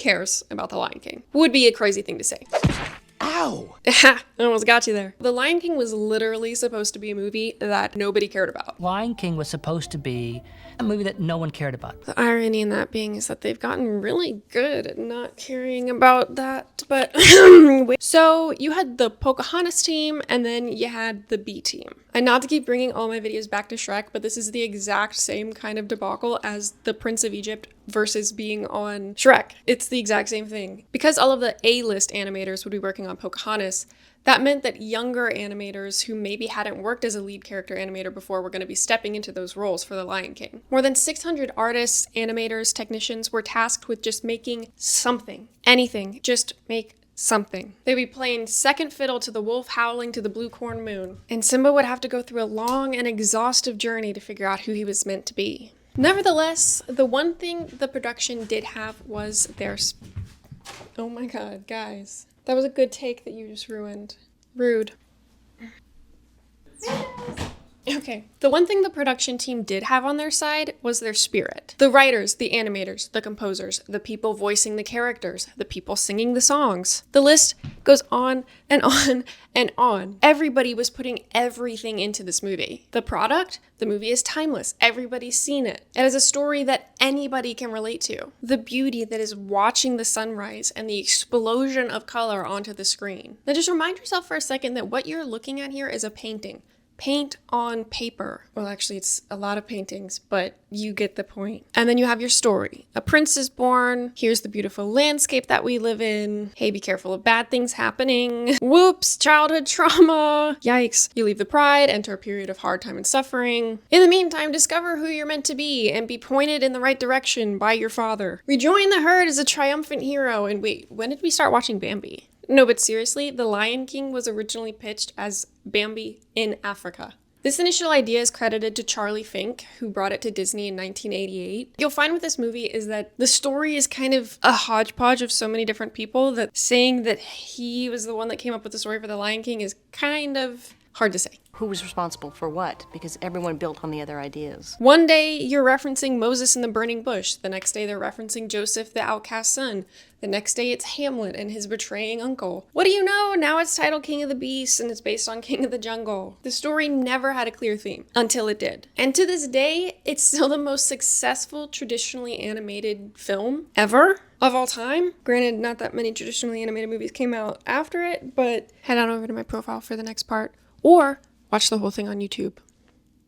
cares about The Lion King? Would be a crazy thing to say. Ow! I almost got you there. The Lion King was literally supposed to be a movie that nobody cared about. Lion King was supposed to be a movie that no one cared about. The irony in that being is that they've gotten really good at not caring about that. But so you had the Pocahontas team and then you had the B team. And not to keep bringing all my videos back to Shrek, but this is the exact same kind of debacle as the Prince of Egypt versus being on Shrek. It's the exact same thing. Because all of the A-list animators would be working on Pocahontas, that meant that younger animators who maybe hadn't worked as a lead character animator before were going to be stepping into those roles for The Lion King. More than 600 artists, animators, technicians were tasked with just making something. Anything. Just make something. They'd be playing second fiddle to the wolf howling to the blue corn moon. And Simba would have to go through a long and exhaustive journey to figure out who he was meant to be. Nevertheless, the one thing the production did have was their... Oh my god, guys. That was a good take that you just ruined. Rude. Okay, the one thing the production team did have on their side was their spirit. The writers, the animators, the composers, the people voicing the characters, the people singing the songs. The list goes on and on and on. Everybody was putting everything into this movie. The product, the movie is timeless. Everybody's seen it. It has a story that anybody can relate to. The beauty that is watching the sunrise and the explosion of color onto the screen. Now just remind yourself for a second that what you're looking at here is a painting. Paint on paper. Well, actually, it's a lot of paintings, but you get the point. And then you have your story. A prince is born. Here's the beautiful landscape that we live in. Hey, be careful of bad things happening. Whoops, childhood trauma. Yikes. You leave the pride, enter a period of hard time and suffering. In the meantime, discover who you're meant to be and be pointed in the right direction by your father. Rejoin the herd as a triumphant hero. And wait, when did we start watching Bambi? No, but seriously, The Lion King was originally pitched as Bambi in Africa. This initial idea is credited to Charlie Fink, who brought it to Disney in 1988. You'll find with this movie is that the story is kind of a hodgepodge of so many different people that saying that he was the one that came up with the story for The Lion King is kind of hard to say. Who was responsible for what? Because everyone built on the other ideas. One day you're referencing Moses in the burning bush. The next day they're referencing Joseph, the outcast son. The next day it's Hamlet and his betraying uncle. What do you know? Now it's titled King of the Beasts and it's based on King of the Jungle. The story never had a clear theme until it did. And to this day, it's still the most successful traditionally animated film ever. Of all time. Granted, not that many traditionally animated movies came out after it, but head on over to my profile for the next part. Or watch the whole thing on YouTube.